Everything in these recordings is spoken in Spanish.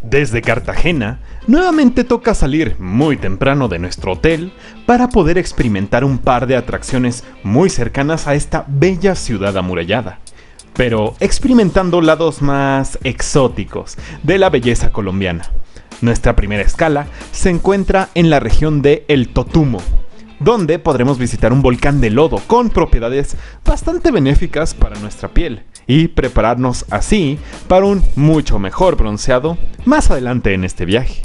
Desde Cartagena, nuevamente toca salir muy temprano de nuestro hotel para poder experimentar un par de atracciones muy cercanas a esta bella ciudad amurallada, pero experimentando lados más exóticos de la belleza colombiana. Nuestra primera escala se encuentra en la región de El Totumo, donde podremos visitar un volcán de lodo con propiedades bastante benéficas para nuestra piel y prepararnos así para un mucho mejor bronceado más adelante en este viaje.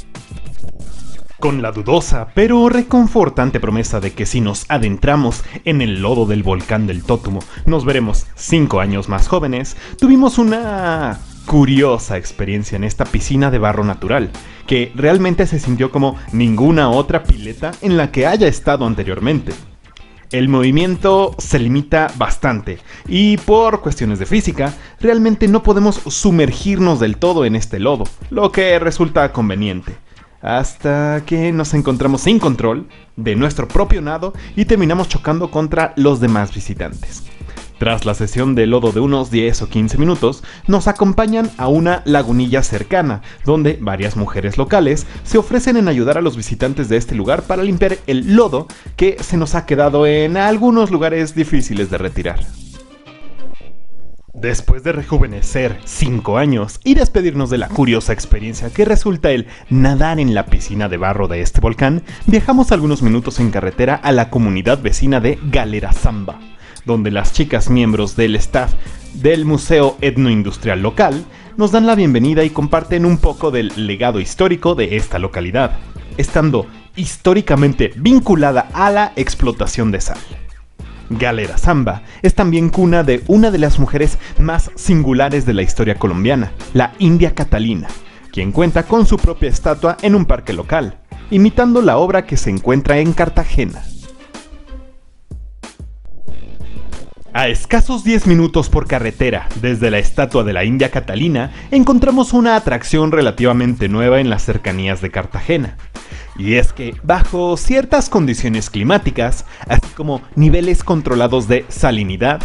Con la dudosa pero reconfortante promesa de que si nos adentramos en el lodo del volcán del Totumo nos veremos 5 años más jóvenes, tuvimos una curiosa experiencia en esta piscina de barro natural, que realmente se sintió como ninguna otra pileta en la que haya estado anteriormente. El movimiento se limita bastante y por cuestiones de física, realmente no podemos sumergirnos del todo en este lodo, lo que resulta conveniente. Hasta que nos encontramos sin control de nuestro propio nado y terminamos chocando contra los demás visitantes. Tras la sesión de lodo de unos 10 o 15 minutos, nos acompañan a una lagunilla cercana, donde varias mujeres locales se ofrecen en ayudar a los visitantes de este lugar para limpiar el lodo que se nos ha quedado en algunos lugares difíciles de retirar. Después de rejuvenecer 5 años y despedirnos de la curiosa experiencia que resulta el nadar en la piscina de barro de este volcán, viajamos algunos minutos en carretera a la comunidad vecina de Galera Zamba, donde las chicas miembros del staff del Museo Etnoindustrial local nos dan la bienvenida y comparten un poco del legado histórico de esta localidad, estando históricamente vinculada a la explotación de sal. Galera Zamba es también cuna de una de las mujeres más singulares de la historia colombiana, la India Catalina, quien cuenta con su propia estatua en un parque local, imitando la obra que se encuentra en Cartagena. A escasos 10 minutos por carretera desde la estatua de la India Catalina, encontramos una atracción relativamente nueva en las cercanías de Cartagena. Y es que, bajo ciertas condiciones climáticas, así como niveles controlados de salinidad,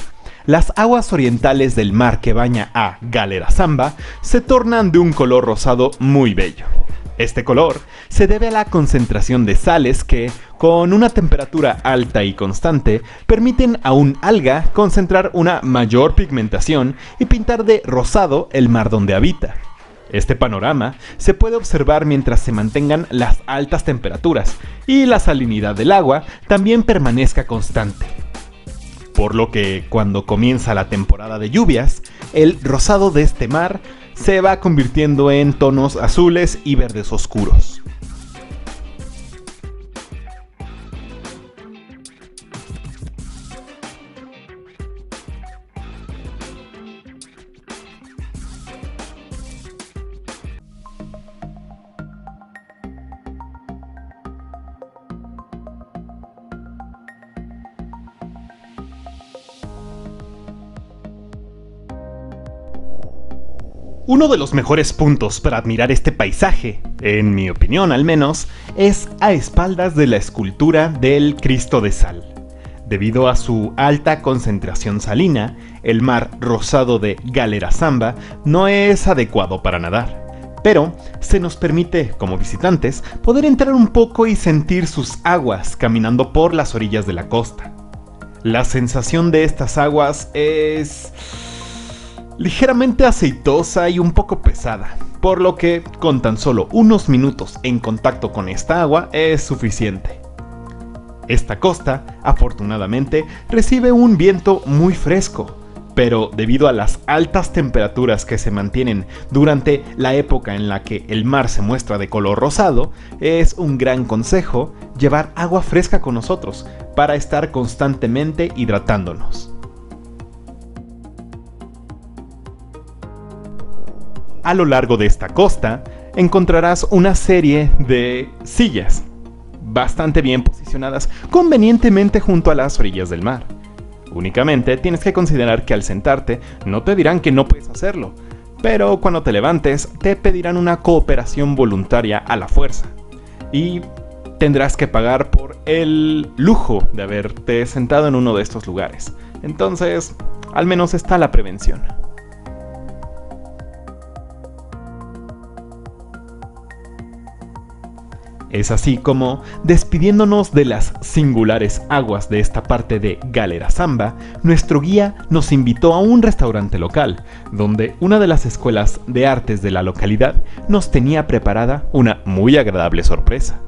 las aguas orientales del mar que baña a Galera Zamba se tornan de un color rosado muy bello. Este color se debe a la concentración de sales que, con una temperatura alta y constante, permiten a un alga concentrar una mayor pigmentación y pintar de rosado el mar donde habita. Este panorama se puede observar mientras se mantengan las altas temperaturas y la salinidad del agua también permanezca constante. Por lo que cuando comienza la temporada de lluvias, el rosado de este mar se va convirtiendo en tonos azules y verdes oscuros. Uno de los mejores puntos para admirar este paisaje, en mi opinión al menos, es a espaldas de la escultura del Cristo de Sal. Debido a su alta concentración salina, el mar rosado de Galera Zamba no es adecuado para nadar, pero se nos permite, como visitantes, poder entrar un poco y sentir sus aguas caminando por las orillas de la costa. La sensación de estas aguas es ligeramente aceitosa y un poco pesada, por lo que con tan solo unos minutos en contacto con esta agua es suficiente. Esta costa, afortunadamente, recibe un viento muy fresco, pero debido a las altas temperaturas que se mantienen durante la época en la que el mar se muestra de color rosado, es un gran consejo llevar agua fresca con nosotros para estar constantemente hidratándonos. A lo largo de esta costa encontrarás una serie de sillas, bastante bien posicionadas convenientemente junto a las orillas del mar. Únicamente tienes que considerar que al sentarte no te dirán que no puedes hacerlo, pero cuando te levantes te pedirán una cooperación voluntaria a la fuerza y tendrás que pagar por el lujo de haberte sentado en uno de estos lugares. Entonces, al menos está la prevención. Es así como, despidiéndonos de las singulares aguas de esta parte de Galera Zamba, nuestro guía nos invitó a un restaurante local, donde una de las escuelas de artes de la localidad nos tenía preparada una muy agradable sorpresa.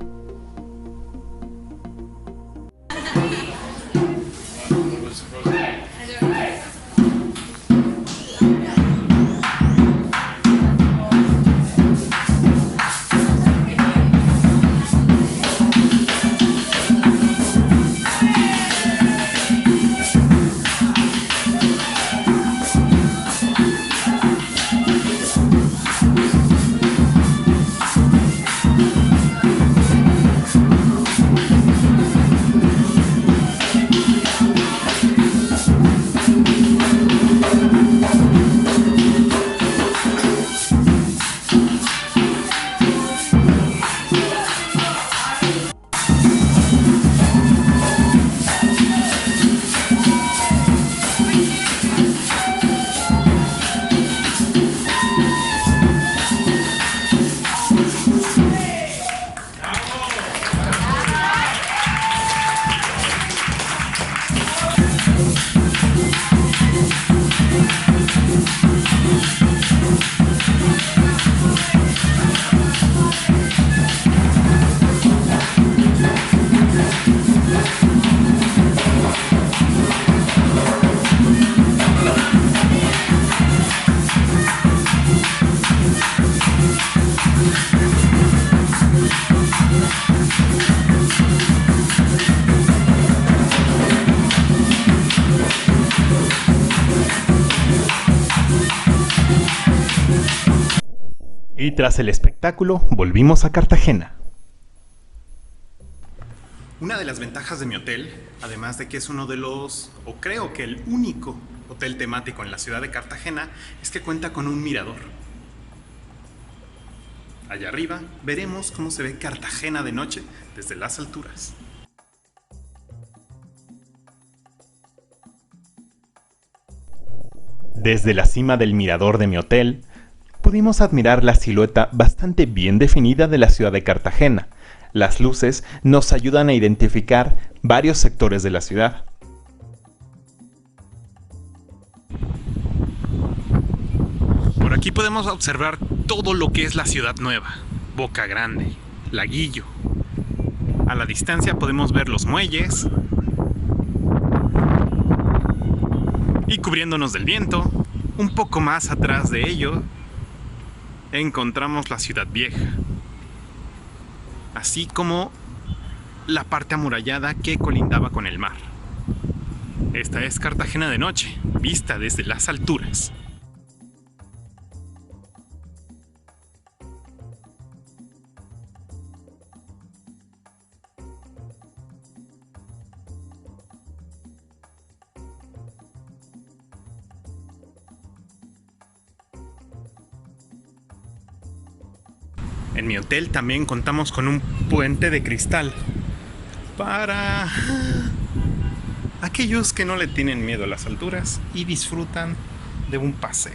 Y tras el espectáculo, volvimos a Cartagena. Una de las ventajas de mi hotel, además de que es uno de los, o creo que el único hotel temático en la ciudad de Cartagena, es que cuenta con un mirador. Allá arriba veremos cómo se ve Cartagena de noche desde las alturas. Desde la cima del mirador de mi hotel, pudimos admirar la silueta bastante bien definida de la ciudad de Cartagena. Las luces nos ayudan a identificar varios sectores de la ciudad. Por aquí podemos observar todo lo que es la ciudad nueva, Boca Grande, Laguillo. A la distancia podemos ver los muelles y cubriéndonos del viento, un poco más atrás de ello, encontramos la Ciudad Vieja, así como la parte amurallada que colindaba con el mar. Esta es Cartagena de noche, vista desde las alturas. En mi hotel también contamos con un puente de cristal para aquellos que no le tienen miedo a las alturas y disfrutan de un paseo.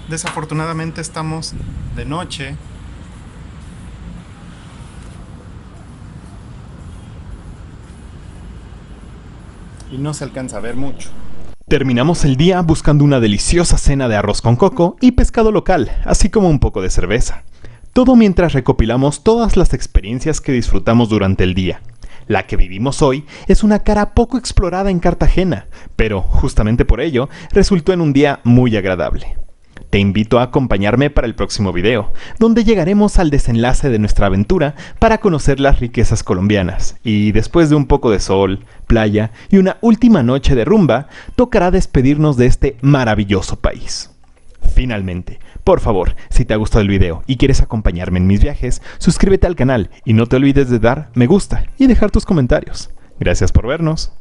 Desafortunadamente estamos de noche y no se alcanza a ver mucho. Terminamos el día buscando una deliciosa cena de arroz con coco y pescado local, así como un poco de cerveza. Todo mientras recopilamos todas las experiencias que disfrutamos durante el día. La que vivimos hoy es una cara poco explorada en Cartagena, pero justamente por ello resultó en un día muy agradable. Te invito a acompañarme para el próximo video, donde llegaremos al desenlace de nuestra aventura para conocer las riquezas colombianas. Y después de un poco de sol, playa y una última noche de rumba, tocará despedirnos de este maravilloso país. Finalmente, por favor, si te ha gustado el video y quieres acompañarme en mis viajes, suscríbete al canal y no te olvides de dar me gusta y dejar tus comentarios. Gracias por vernos.